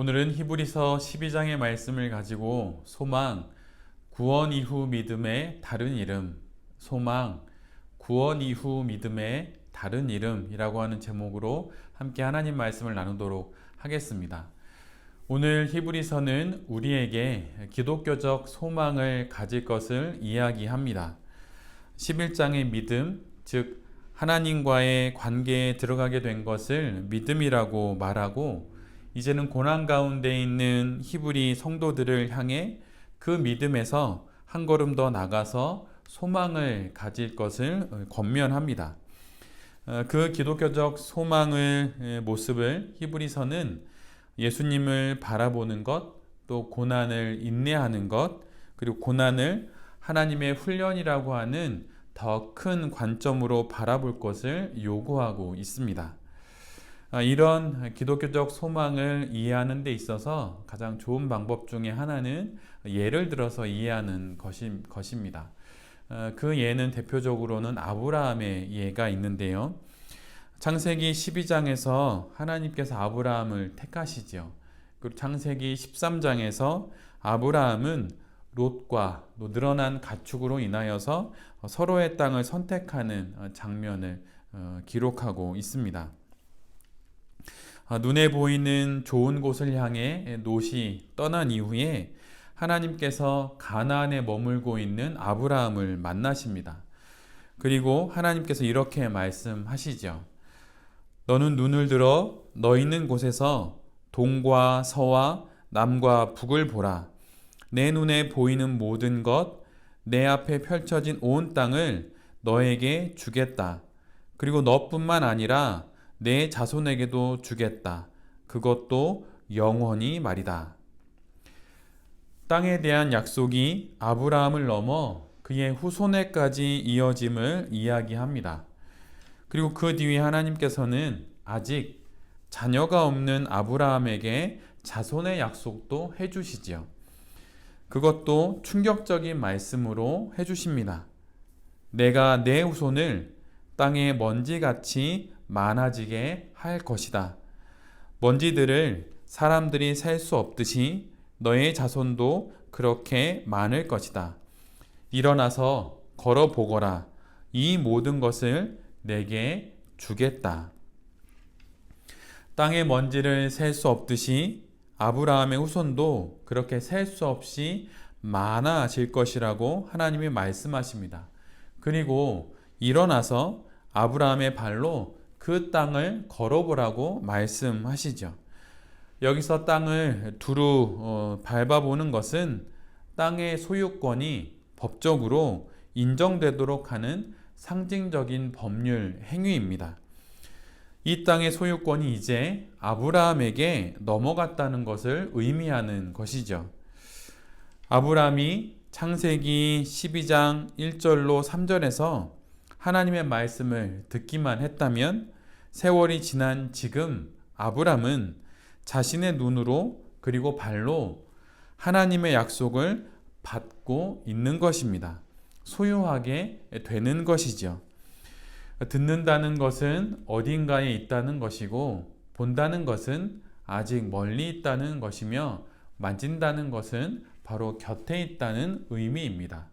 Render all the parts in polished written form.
오늘은 히브리서 12장의 말씀을 가지고 소망, 구원 이후 믿음의 다른 이름, 소망, 구원 이후 믿음의 다른 이름이라고 하는 제목으로 함께 하나님 말씀을 나누도록 하겠습니다. 오늘 히브리서는 우리에게 기독교적 소망을 가질 것을 이야기합니다. 11장의 믿음, 즉 하나님과의 관계에 들어가게 된 것을 믿음이라고 말하고, 이제는 고난 가운데 있는 히브리 성도들을 향해 그 믿음에서 한 걸음 더 나가서 소망을 가질 것을 권면합니다. 그 기독교적 소망의 모습을 히브리서는 예수님을 바라보는 것, 또 고난을 인내하는 것, 그리고 고난을 하나님의 훈련이라고 하는 더 큰 관점으로 바라볼 것을 요구하고 있습니다. 이런 기독교적 소망을 이해하는 데 있어서 가장 좋은 방법 중에 하나는 예를 들어서 이해하는 것입니다. 그 예는 대표적으로는 아브라함의 예가 있는데요. 창세기 12장에서 하나님께서 아브라함을 택하시죠. 그리고 창세기 13장에서 아브라함은 롯과 늘어난 가축으로 인하여서 서로의 땅을 선택하는 장면을 기록하고 있습니다. 눈에 보이는 좋은 곳을 향해 롯이 떠난 이후에 하나님께서 가나안에 머물고 있는 아브라함을 만나십니다. 그리고 하나님께서 이렇게 말씀하시죠. 너는 눈을 들어 너 있는 곳에서 동과 서와 남과 북을 보라. 내 눈에 보이는 모든 것, 내 앞에 펼쳐진 온 땅을 너에게 주겠다. 그리고 너뿐만 아니라 내 자손에게도 주겠다. 그것도 영원히 말이다. 땅에 대한 약속이 아브라함을 넘어 그의 후손에까지 이어짐을 이야기합니다. 그리고 그 뒤에 하나님께서는 아직 자녀가 없는 아브라함에게 자손의 약속도 해주시지요. 그것도 충격적인 말씀으로 해주십니다. 내가 내 후손을 땅의 먼지같이 많아지게 할 것이다. 먼지들을 사람들이 셀 수 없듯이 너의 자손도 그렇게 많을 것이다. 일어나서 걸어보거라. 이 모든 것을 내게 주겠다. 땅의 먼지를 셀 수 없듯이 아브라함의 후손도 그렇게 셀 수 없이 많아질 것이라고 하나님이 말씀하십니다. 그리고 일어나서 아브라함의 발로 그 땅을 걸어보라고 말씀하시죠. 여기서 땅을 두루 밟아보는 것은 땅의 소유권이 법적으로 인정되도록 하는 상징적인 법률 행위입니다. 이 땅의 소유권이 이제 아브라함에게 넘어갔다는 것을 의미하는 것이죠. 아브라함이 창세기 12장 1절로 3절에서 하나님의 말씀을 듣기만 했다면 세월이 지난 지금 아브라함은 자신의 눈으로 그리고 발로 하나님의 약속을 받고 있는 것입니다. 소유하게 되는 것이죠. 듣는다는 것은 어딘가에 있다는 것이고, 본다는 것은 아직 멀리 있다는 것이며, 만진다는 것은 바로 곁에 있다는 의미입니다.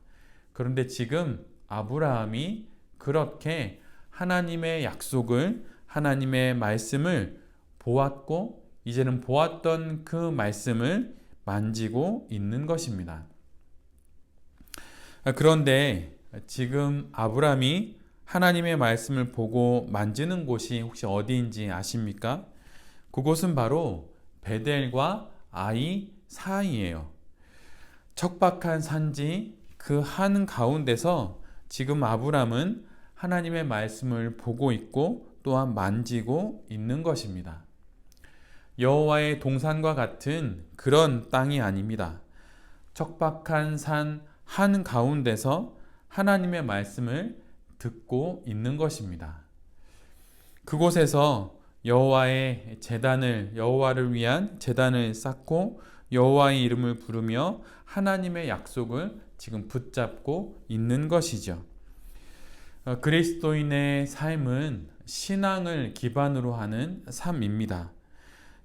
그런데 지금 아브라함이 그렇게 하나님의 약속을, 하나님의 말씀을 보았고, 이제는 보았던 그 말씀을 만지고 있는 것입니다. 그런데 지금 아브라함이 하나님의 말씀을 보고 만지는 곳이 혹시 어디인지 아십니까? 그곳은 바로 베델과 아이 사이예요. 척박한 산지 그 한 가운데서 지금 아브라함은 하나님의 말씀을 보고 있고 또한 만지고 있는 것입니다. 여호와의 동산과 같은 그런 땅이 아닙니다. 척박한 산 한 가운데서 하나님의 말씀을 듣고 있는 것입니다. 그곳에서 여호와를 위한 제단을 쌓고 여호와의 이름을 부르며 하나님의 약속을 지금 붙잡고 있는 것이죠. 그리스도인의 삶은 신앙을 기반으로 하는 삶입니다.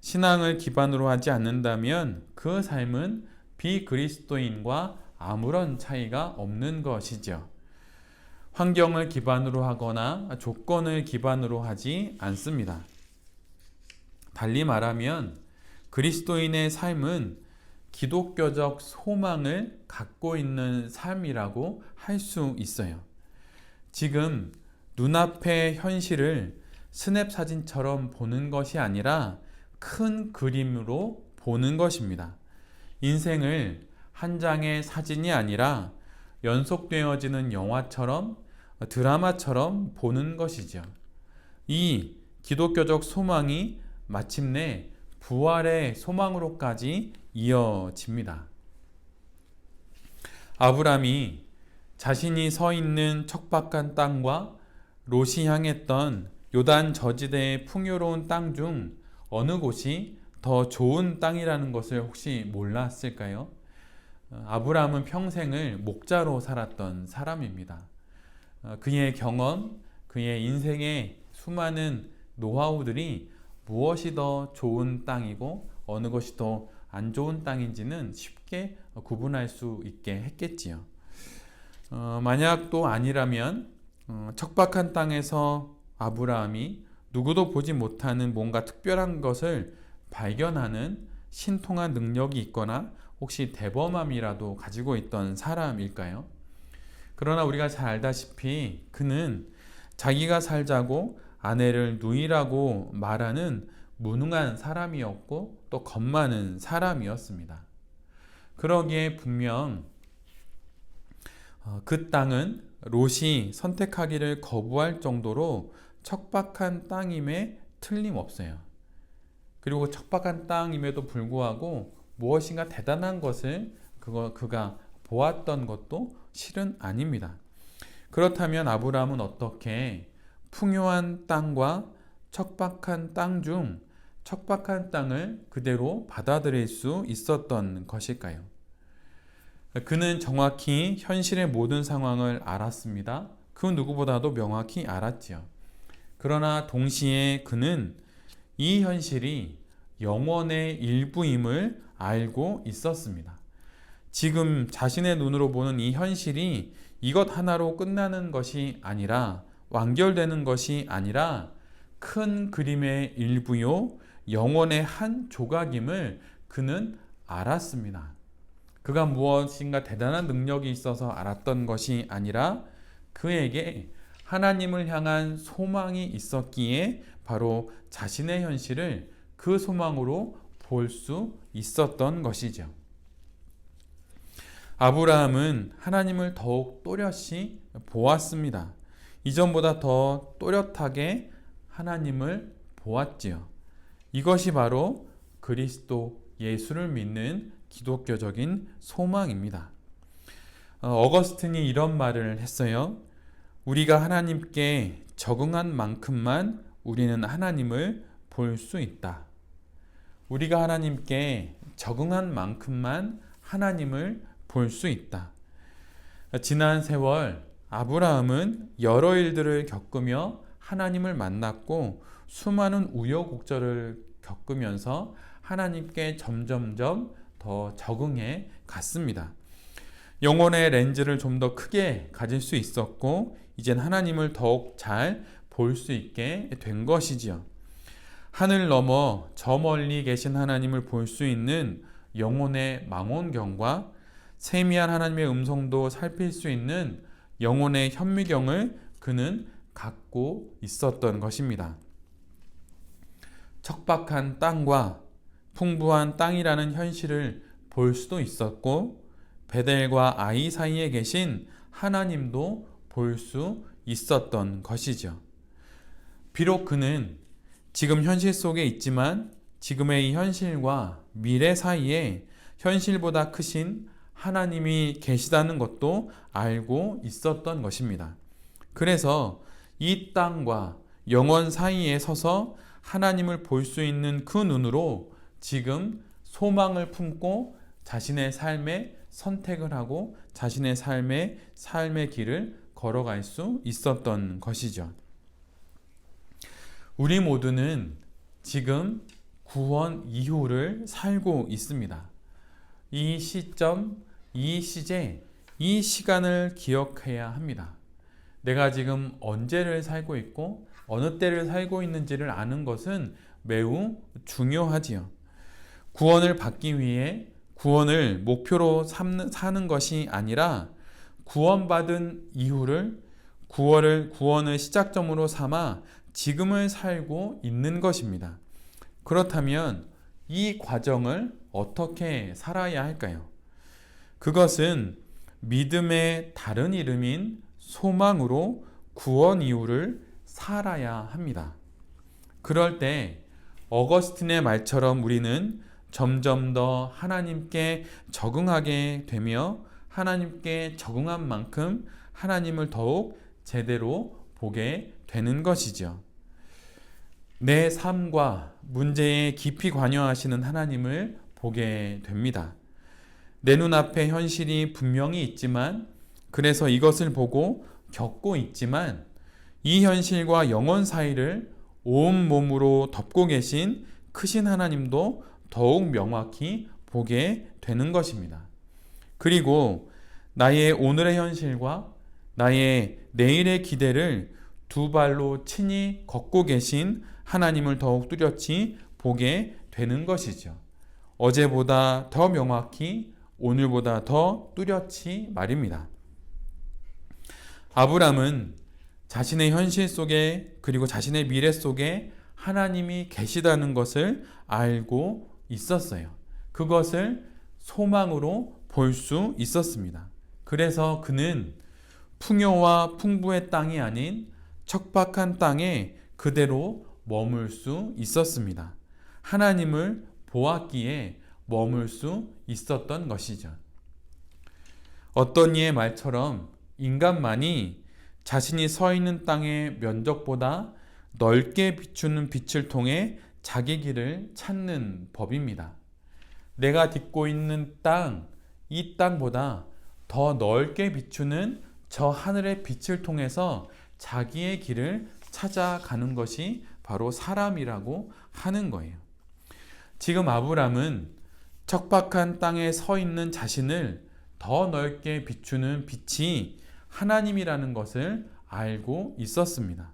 신앙을 기반으로 하지 않는다면 그 삶은 비그리스도인과 아무런 차이가 없는 것이죠. 환경을 기반으로 하거나 조건을 기반으로 하지 않습니다. 달리 말하면 그리스도인의 삶은 기독교적 소망을 갖고 있는 삶이라고 할 수 있어요. 지금 눈앞의 현실을 스냅 사진처럼 보는 것이 아니라 큰 그림으로 보는 것입니다. 인생을 한 장의 사진이 아니라 연속되어지는 영화처럼 드라마처럼 보는 것이죠. 이 기독교적 소망이 마침내 부활의 소망으로까지 이어집니다. 아브람이 자신이 서 있는 척박한 땅과 롯이 향했던 요단 저지대의 풍요로운 땅 중 어느 곳이 더 좋은 땅이라는 것을 혹시 몰랐을까요? 아브람은 평생을 목자로 살았던 사람입니다. 그의 경험, 그의 인생의 수많은 노하우들이 무엇이 더 좋은 땅이고 어느 것이 더 안 좋은 땅인지는 쉽게 구분할 수 있게 했겠지요. 만약 또 아니라면 척박한 땅에서 아브라함이 누구도 보지 못하는 뭔가 특별한 것을 발견하는 신통한 능력이 있거나 혹시 대범함이라도 가지고 있던 사람일까요? 그러나 우리가 잘 알다시피 그는 자기가 살자고 아내를 누이라고 말하는 무능한 사람이었고 또 겁 많은 사람이었습니다. 그러기에 분명 그 땅은 롯이 선택하기를 거부할 정도로 척박한 땅임에 틀림없어요. 그리고 척박한 땅임에도 불구하고 무엇인가 대단한 것을 그가 보았던 것도 실은 아닙니다. 그렇다면 아브라함은 어떻게 풍요한 땅과 척박한 땅 중 척박한 땅을 그대로 받아들일 수 있었던 것일까요? 그는 정확히 현실의 모든 상황을 알았습니다. 그 누구보다도 명확히 알았지요. 그러나 동시에 그는 이 현실이 영원의 일부임을 알고 있었습니다. 지금 자신의 눈으로 보는 이 현실이 이것 하나로 끝나는 것이 아니라 완결되는 것이 아니라 큰 그림의 일부요 영원의 한 조각임을 그는 알았습니다. 그가 무엇인가 대단한 능력이 있어서 알았던 것이 아니라 그에게 하나님을 향한 소망이 있었기에 바로 자신의 현실을 그 소망으로 볼 수 있었던 것이죠. 아브라함은 하나님을 더욱 또렷이 보았습니다. 이전보다 더 또렷하게 하나님을 보았지요. 이것이 바로 그리스도 예수를 믿는 기독교적인 소망입니다. 어거스틴이 이런 말을 했어요. 우리가 하나님께 적응한 만큼만 우리는 하나님을 볼 수 있다. 우리가 하나님께 적응한 만큼만 하나님을 볼 수 있다. 지난 세월 아브라함은 여러 일들을 겪으며 하나님을 만났고 수많은 우여곡절을 겪으면서 하나님께 점점점 더 적응해 갔습니다. 영혼의 렌즈를 좀 더 크게 가질 수 있었고 이젠 하나님을 더욱 잘 볼 수 있게 된 것이지요. 하늘 너머 저 멀리 계신 하나님을 볼 수 있는 영혼의 망원경과 세미한 하나님의 음성도 살필 수 있는 영혼의 현미경을 그는 갖고 있었던 것입니다. 척박한 땅과 풍부한 땅이라는 현실을 볼 수도 있었고 베델과 아이 사이에 계신 하나님도 볼 수 있었던 것이죠. 비록 그는 지금 현실 속에 있지만 지금의 이 현실과 미래 사이에 현실보다 크신 하나님이 계시다는 것도 알고 있었던 것입니다. 그래서 이 땅과 영원 사이에 서서 하나님을 볼 수 있는 그 눈으로 지금 소망을 품고 자신의 삶에 선택을 하고 자신의 삶의 길을 걸어갈 수 있었던 것이죠. 우리 모두는 지금 구원 이후를 살고 있습니다. 이 시점, 이 시제, 이 시간을 기억해야 합니다. 내가 지금 언제를 살고 있고 어느 때를 살고 있는지를 아는 것은 매우 중요하지요. 구원을 받기 위해 구원을 목표로 사는 것이 아니라 구원받은 이후를 구원을 시작점으로 삼아 지금을 살고 있는 것입니다. 그렇다면 이 과정을 어떻게 살아야 할까요? 그것은 믿음의 다른 이름인 소망으로 구원 이후를 살아야 합니다. 그럴 때 어거스틴의 말처럼 우리는 점점 더 하나님께 적응하게 되며 하나님께 적응한 만큼 하나님을 더욱 제대로 보게 되는 것이죠. 내 삶과 문제에 깊이 관여하시는 하나님을 보게 됩니다. 내 눈앞에 현실이 분명히 있지만, 그래서 이것을 보고 겪고 있지만, 이 현실과 영원 사이를 온몸으로 덮고 계신 크신 하나님도 더욱 명확히 보게 되는 것입니다. 그리고 나의 오늘의 현실과 나의 내일의 기대를 두 발로 친히 걷고 계신 하나님을 더욱 뚜렷이 보게 되는 것이죠. 어제보다 더 명확히, 오늘보다 더 뚜렷이 말입니다. 아브람은 자신의 현실 속에 그리고 자신의 미래 속에 하나님이 계시다는 것을 알고 있었어요. 그것을 소망으로 볼 수 있었습니다. 그래서 그는 풍요와 풍부의 땅이 아닌 척박한 땅에 그대로 머물 수 있었습니다. 하나님을 보았기에 머물 수 있었던 것이죠. 어떤 이의 말처럼 인간만이 자신이 서 있는 땅의 면적보다 넓게 비추는 빛을 통해 자기 길을 찾는 법입니다. 내가 딛고 있는 땅, 이 땅보다 더 넓게 비추는 저 하늘의 빛을 통해서 자기의 길을 찾아가는 것이 바로 사람이라고 하는 거예요. 지금 아브람은 척박한 땅에 서 있는 자신을 더 넓게 비추는 빛이 하나님이라는 것을 알고 있었습니다.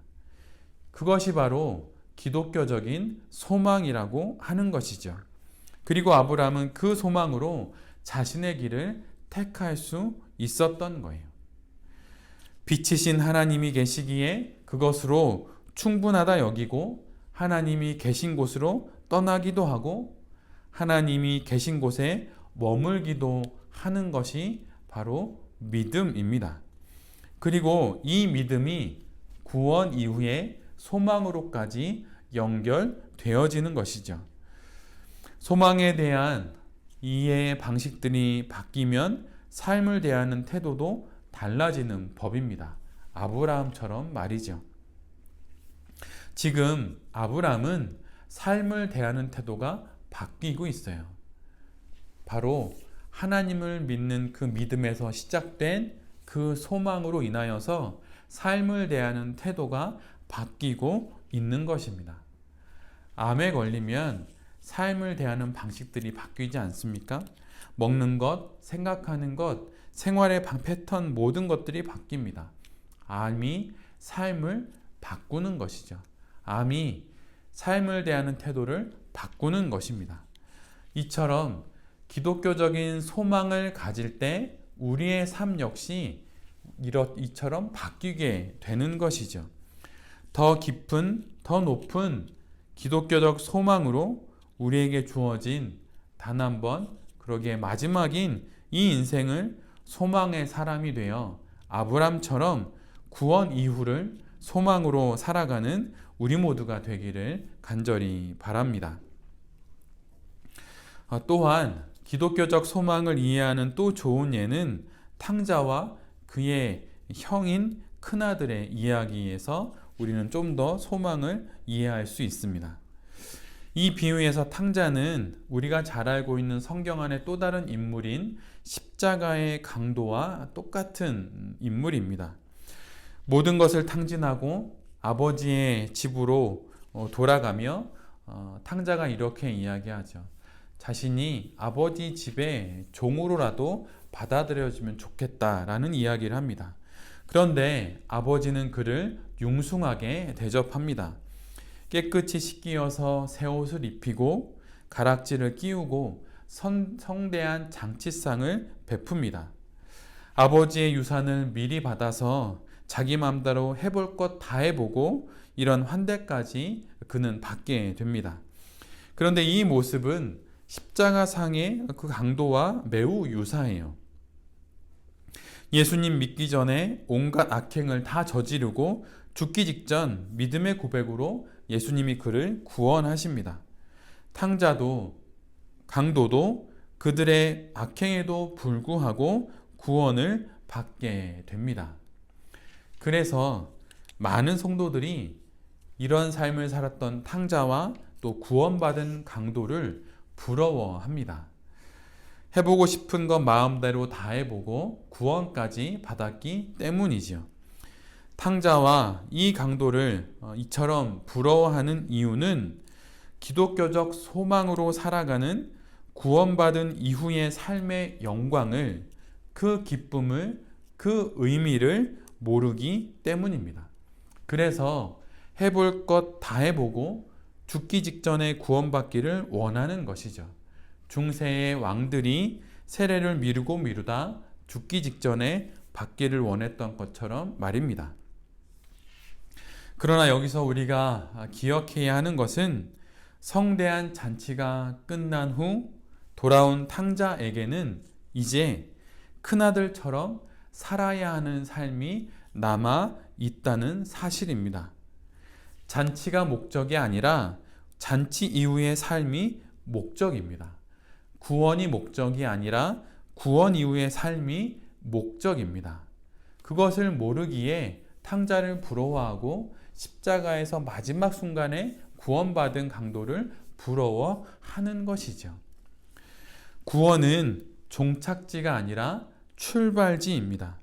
그것이 바로 기독교적인 소망이라고 하는 것이죠. 그리고 아브람은 그 소망으로 자신의 길을 택할 수 있었던 거예요. 빛이신 하나님이 계시기에 그것으로 충분하다 여기고 하나님이 계신 곳으로 떠나기도 하고 하나님이 계신 곳에 머물기도 하는 것이 바로 믿음입니다. 그리고 이 믿음이 구원 이후에 소망으로까지 연결되어지는 것이죠. 소망에 대한 이해의 방식들이 바뀌면 삶을 대하는 태도도 달라지는 법입니다. 아브라함처럼 말이죠. 지금 아브라함은 삶을 대하는 태도가 바뀌고 있어요. 바로 하나님을 믿는 그 믿음에서 시작된 그 소망으로 인하여서 삶을 대하는 태도가 바뀌고 있는 것입니다. 암에 걸리면 삶을 대하는 방식들이 바뀌지 않습니까? 먹는 것, 생각하는 것, 생활의 패턴 모든 것들이 바뀝니다. 암이 삶을 바꾸는 것이죠. 암이 삶을 대하는 태도를 바꾸는 것입니다. 이처럼 기독교적인 소망을 가질 때 우리의 삶 역시 이처럼 바뀌게 되는 것이죠. 더 깊은, 더 높은 기독교적 소망으로 우리에게 주어진 단 한 번, 그러기에 마지막인 이 인생을 소망의 사람이 되어 아브람처럼 구원 이후를 소망으로 살아가는 우리 모두가 되기를 간절히 바랍니다. 또한 기독교적 소망을 이해하는 또 좋은 예는 탕자와 그의 형인 큰아들의 이야기에서 우리는 좀 더 소망을 이해할 수 있습니다. 이 비유에서 탕자는 우리가 잘 알고 있는 성경 안의 또 다른 인물인 십자가의 강도와 똑같은 인물입니다. 모든 것을 탕진하고 아버지의 집으로 돌아가며 탕자가 이렇게 이야기하죠. 자신이 아버지 집에 종으로라도 받아들여지면 좋겠다라는 이야기를 합니다. 그런데 아버지는 그를 융숭하게 대접합니다. 깨끗이 씻기어서 새 옷을 입히고 가락지를 끼우고 성대한 장치상을 베풉니다. 아버지의 유산을 미리 받아서 자기 마음대로 해볼 것 다 해보고 이런 환대까지 그는 받게 됩니다. 그런데 이 모습은 십자가상의 그 강도와 매우 유사해요. 예수님 믿기 전에 온갖 악행을 다 저지르고 죽기 직전 믿음의 고백으로 예수님이 그를 구원하십니다. 탕자도 강도도 그들의 악행에도 불구하고 구원을 받게 됩니다. 그래서 많은 성도들이 이런 삶을 살았던 탕자와 또 구원받은 강도를 부러워합니다. 해보고 싶은 것 마음대로 다 해보고 구원까지 받았기 때문이지요. 탕자와 이 강도를 이처럼 부러워하는 이유는 기독교적 소망으로 살아가는 구원받은 이후의 삶의 영광을, 그 기쁨을, 그 의미를 모르기 때문입니다. 그래서 해볼 것 다 해보고 죽기 직전에 구원받기를 원하는 것이죠. 중세의 왕들이 세례를 미루고 미루다 죽기 직전에 받기를 원했던 것처럼 말입니다. 그러나 여기서 우리가 기억해야 하는 것은 성대한 잔치가 끝난 후 돌아온 탕자에게는 이제 큰아들처럼 살아야 하는 삶이 남아 있다는 사실입니다. 잔치가 목적이 아니라 잔치 이후의 삶이 목적입니다. 구원이 목적이 아니라 구원 이후의 삶이 목적입니다. 그것을 모르기에 탕자를 부러워하고 십자가에서 마지막 순간에 구원받은 강도를 부러워하는 것이죠. 구원은 종착지가 아니라 출발지입니다.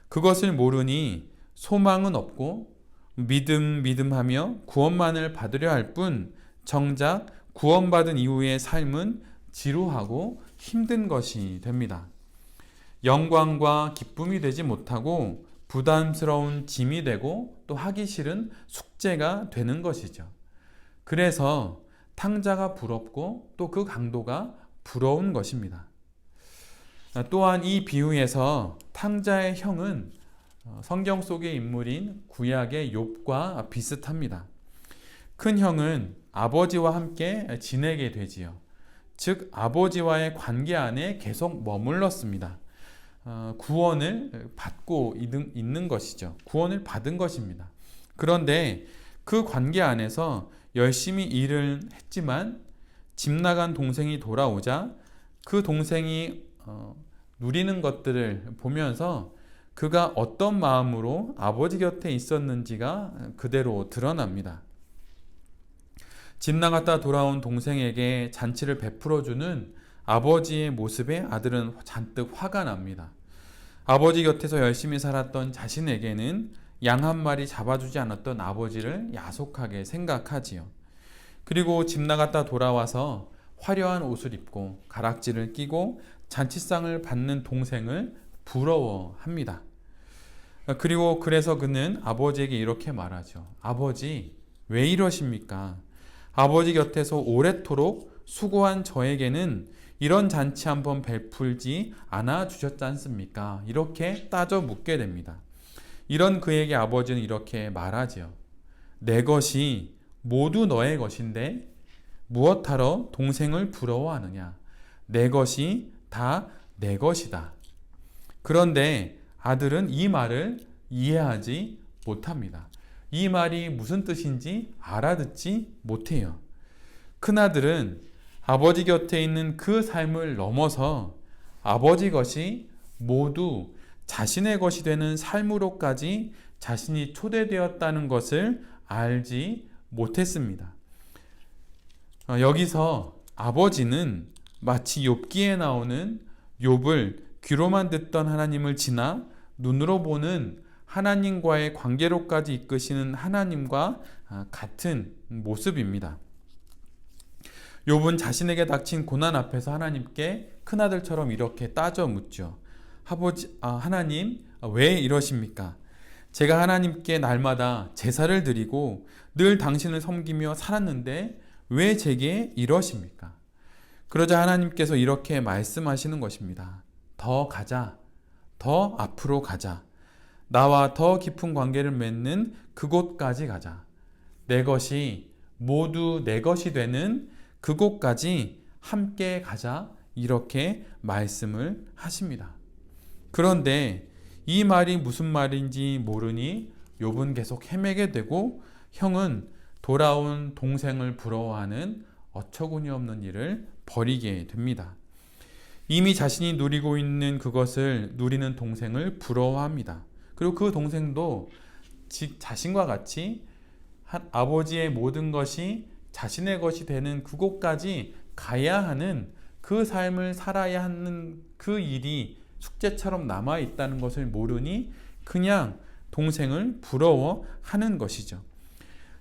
그것을 모르니 소망은 없고 믿음하며 구원만을 받으려 할 뿐 정작 구원받은 이후의 삶은 지루하고 힘든 것이 됩니다. 영광과 기쁨이 되지 못하고 부담스러운 짐이 되고 또 하기 싫은 숙제가 되는 것이죠. 그래서 탕자가 부럽고 또 그 강도가 부러운 것입니다. 또한 이 비유에서 탕자의 형은 성경 속의 인물인 구약의 욥과 비슷합니다. 큰 형은 아버지와 함께 지내게 되지요. 즉 아버지와의 관계 안에 계속 머물렀습니다. 구원을 받고 있는 것이죠. 구원을 받은 것입니다. 그런데 그 관계 안에서 열심히 일을 했지만 집 나간 동생이 돌아오자 그 동생이 누리는 것들을 보면서 그가 어떤 마음으로 아버지 곁에 있었는지가 그대로 드러납니다. 집 나갔다 돌아온 동생에게 잔치를 베풀어주는 아버지의 모습에 아들은 잔뜩 화가 납니다. 아버지 곁에서 열심히 살았던 자신에게는 양 한 마리 잡아주지 않았던 아버지를 야속하게 생각하지요. 그리고 집 나갔다 돌아와서 화려한 옷을 입고 가락지를 끼고 잔치상을 받는 동생을 부러워합니다. 그리고 그래서 그는 아버지에게 이렇게 말하죠. 아버지, 왜 이러십니까? 아버지 곁에서 오래도록 수고한 저에게는 이런 잔치 한번 베풀지 않아 주셨지 않습니까? 이렇게 따져 묻게 됩니다. 이런 그에게 아버지는 이렇게 말하지요. 내 것이 모두 너의 것인데 무엇하러 동생을 부러워하느냐? 내 것이 다 내 것이다. 그런데 아들은 이 말을 이해하지 못합니다. 이 말이 무슨 뜻인지 알아듣지 못해요. 큰아들은 아버지 곁에 있는 그 삶을 넘어서 아버지 것이 모두 자신의 것이 되는 삶으로까지 자신이 초대되었다는 것을 알지 못했습니다. 여기서 아버지는 마치 욥기에 나오는 욥을 귀로만 듣던 하나님을 지나 눈으로 보는 하나님과의 관계로까지 이끄시는 하나님과 같은 모습입니다. 욥은 자신에게 닥친 고난 앞에서 하나님께 큰아들처럼 이렇게 따져 묻죠. 하나님, 왜 이러십니까? 제가 하나님께 날마다 제사를 드리고 늘 당신을 섬기며 살았는데 왜 제게 이러십니까? 그러자 하나님께서 이렇게 말씀하시는 것입니다. 더 가자. 더 앞으로 가자. 나와 더 깊은 관계를 맺는 그곳까지 가자. 내 것이 모두 내 것이 되는 그곳까지 함께 가자. 이렇게 말씀을 하십니다. 그런데 이 말이 무슨 말인지 모르니 욥은 계속 헤매게 되고 형은 돌아온 동생을 부러워하는 어처구니 없는 일을 벌이게 됩니다. 이미 자신이 누리고 있는 그것을 누리는 동생을 부러워합니다. 그리고 그 동생도 자신과 같이 아버지의 모든 것이 자신의 것이 되는 그곳까지 가야 하는 그 삶을 살아야 하는 그 일이 숙제처럼 남아있다는 것을 모르니 그냥 동생을 부러워하는 것이죠.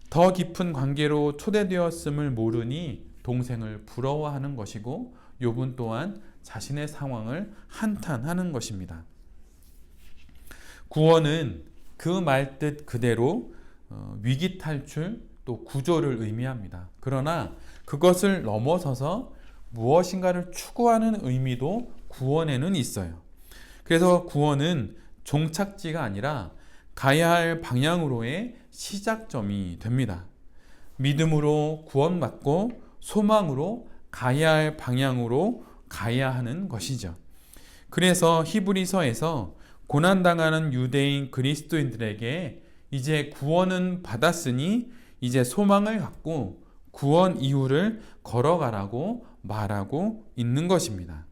더 깊은 관계로 초대되었음을 모르니 동생을 부러워하는 것이고 욥은 또한 자신의 상황을 한탄하는 것입니다. 구원은 그 말뜻 그대로 위기 탈출 또 구조를 의미합니다. 그러나 그것을 넘어서서 무엇인가를 추구하는 의미도 구원에는 있어요. 그래서 구원은 종착지가 아니라 가야 할 방향으로의 시작점이 됩니다. 믿음으로 구원받고 소망으로 가야 할 방향으로 가야 하는 것이죠. 그래서 히브리서에서 고난당하는 유대인 그리스도인들에게 이제 구원은 받았으니 이제 소망을 갖고 구원 이후를 걸어가라고 말하고 있는 것입니다.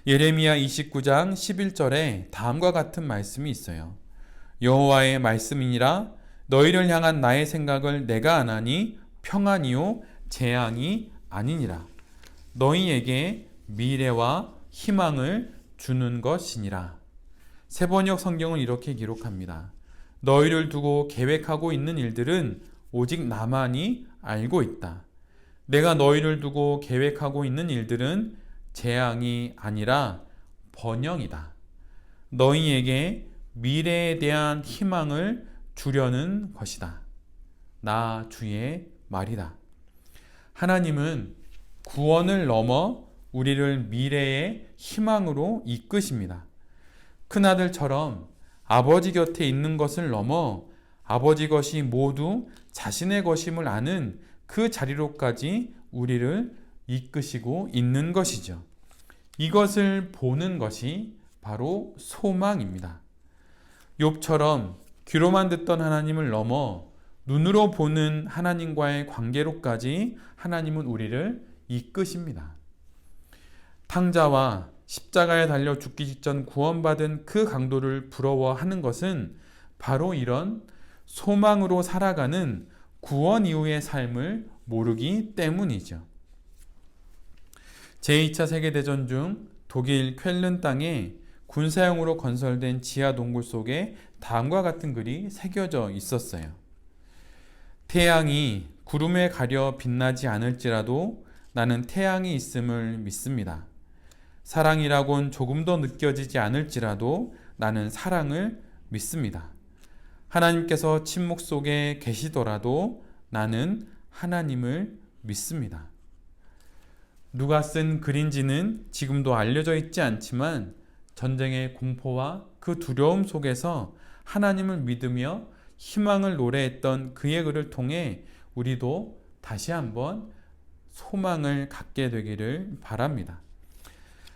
예레미야 29장 11절에 다음과 같은 말씀이 있어요. 여호와의 말씀이니라 너희를 향한 나의 생각을 내가 아나니 평안이요 재앙이 아니니라. 너희에게 미래와 희망을 주는 것이니라. 세번역 성경은 이렇게 기록합니다. 너희를 두고 계획하고 있는 일들은 오직 나만이 알고 있다. 내가 너희를 두고 계획하고 있는 일들은 재앙이 아니라 번영이다. 너희에게 미래에 대한 희망을 주려는 것이다. 나 주의 말이다. 하나님은 구원을 넘어 우리를 미래의 희망으로 이끄십니다. 큰아들처럼 아버지 곁에 있는 것을 넘어 아버지 것이 모두 자신의 것임을 아는 그 자리로까지 우리를 이끄시고 있는 것이죠. 이것을 보는 것이 바로 소망입니다. 욥처럼 귀로만 듣던 하나님을 넘어 눈으로 보는 하나님과의 관계로까지 하나님은 우리를 이끄십니다. 탕자와 십자가에 달려 죽기 직전 구원받은 그 강도를 부러워하는 것은 바로 이런 소망으로 살아가는 구원 이후의 삶을 모르기 때문이죠. 제2차 세계대전 중 독일 쾰른 땅에 군사용으로 건설된 지하 동굴 속에 다음과 같은 글이 새겨져 있었어요. 태양이 구름에 가려 빛나지 않을지라도 나는 태양이 있음을 믿습니다. 사랑이라곤 조금도 느껴지지 않을지라도 나는 사랑을 믿습니다. 하나님께서 침묵 속에 계시더라도 나는 하나님을 믿습니다. 누가 쓴 글인지는 지금도 알려져 있지 않지만 전쟁의 공포와 그 두려움 속에서 하나님을 믿으며 희망을 노래했던 그의 글을 통해 우리도 다시 한번 소망을 갖게 되기를 바랍니다.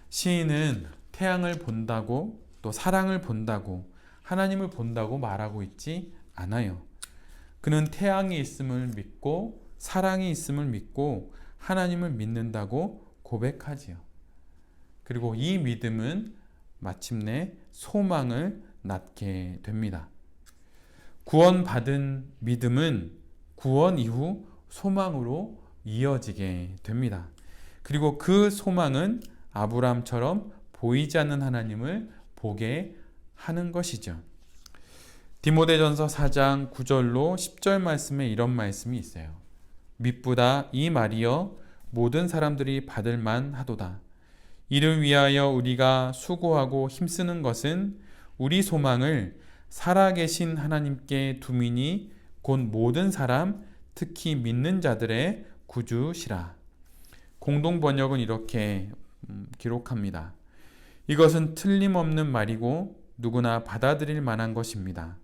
시인은 태양을 본다고 또 사랑을 본다고 하나님을 본다고 말하고 있지 않아요. 그는 태양이 있음을 믿고 사랑이 있음을 믿고 하나님을 믿는다고 고백하지요. 그리고 이 믿음은 마침내 소망을 낳게 됩니다. 구원받은 믿음은 구원 이후 소망으로 이어지게 됩니다. 그리고 그 소망은 아브라함처럼 보이지 않는 하나님을 보게 하는 것이죠. 디모데전서 4장 9절로 10절 말씀에 이런 말씀이 있어요. 미쁘다 이 말이여 모든 사람들이 받을 만하도다. 이를 위하여 우리가 수고하고 힘쓰는 것은 우리 소망을 살아계신 하나님께 두미니 곧 모든 사람 특히 믿는 자들의 구주시라. 공동 번역은 이렇게 기록합니다. 이것은 틀림없는 말이고 누구나 받아들일 만한 것입니다.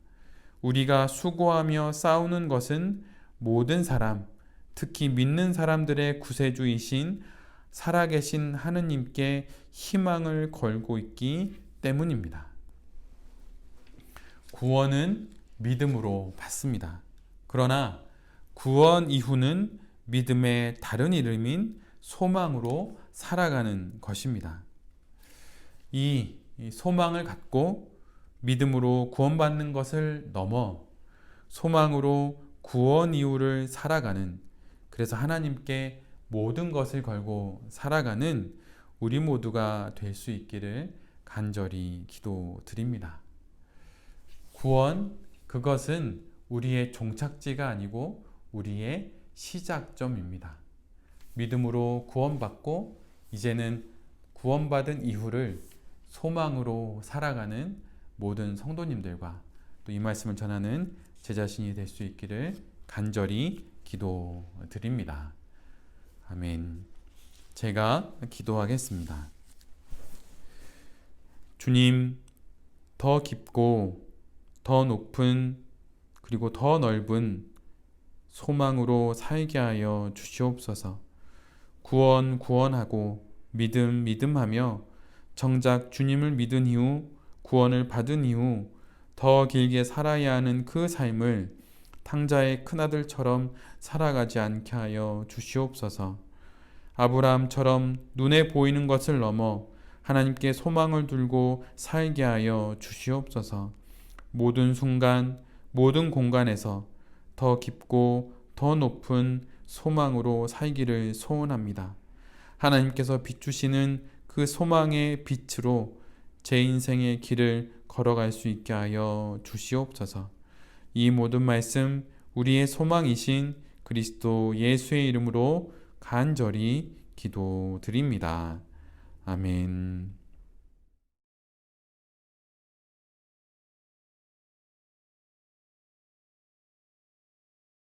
우리가 수고하며 싸우는 것은 모든 사람, 특히 믿는 사람들의 구세주이신 살아계신 하느님께 희망을 걸고 있기 때문입니다. 구원은 믿음으로 받습니다. 그러나 구원 이후는 믿음의 다른 이름인 소망으로 살아가는 것입니다. 이 소망을 갖고 믿음으로 구원받는 것을 넘어 소망으로 구원 이후를 살아가는, 그래서 하나님께 모든 것을 걸고 살아가는 우리 모두가 될 수 있기를 간절히 기도드립니다. 구원, 그것은 우리의 종착지가 아니고 우리의 시작점입니다. 믿음으로 구원받고 이제는 구원받은 이후를 소망으로 살아가는 모든 성도님들과 또 이 말씀을 전하는 제 자신이 될 수 있기를 간절히 기도드립니다. 아멘. 제가 기도하겠습니다. 주님, 더 깊고 더 높은 그리고 더 넓은 소망으로 살게 하여 주시옵소서. 구원하고 믿음하며 정작 주님을 믿은 이후 구원을 받은 이후 더 길게 살아야 하는 그 삶을 탕자의 큰아들처럼 살아가지 않게 하여 주시옵소서. 아브라함처럼 눈에 보이는 것을 넘어 하나님께 소망을 두고 살게 하여 주시옵소서. 모든 순간, 모든 공간에서 더 깊고 더 높은 소망으로 살기를 소원합니다. 하나님께서 비추시는 그 소망의 빛으로 제 인생의 길을 걸어갈 수 있게 하여 주시옵소서. 이 모든 말씀 우리의 소망이신 그리스도 예수의 이름으로 간절히 기도드립니다. 아멘.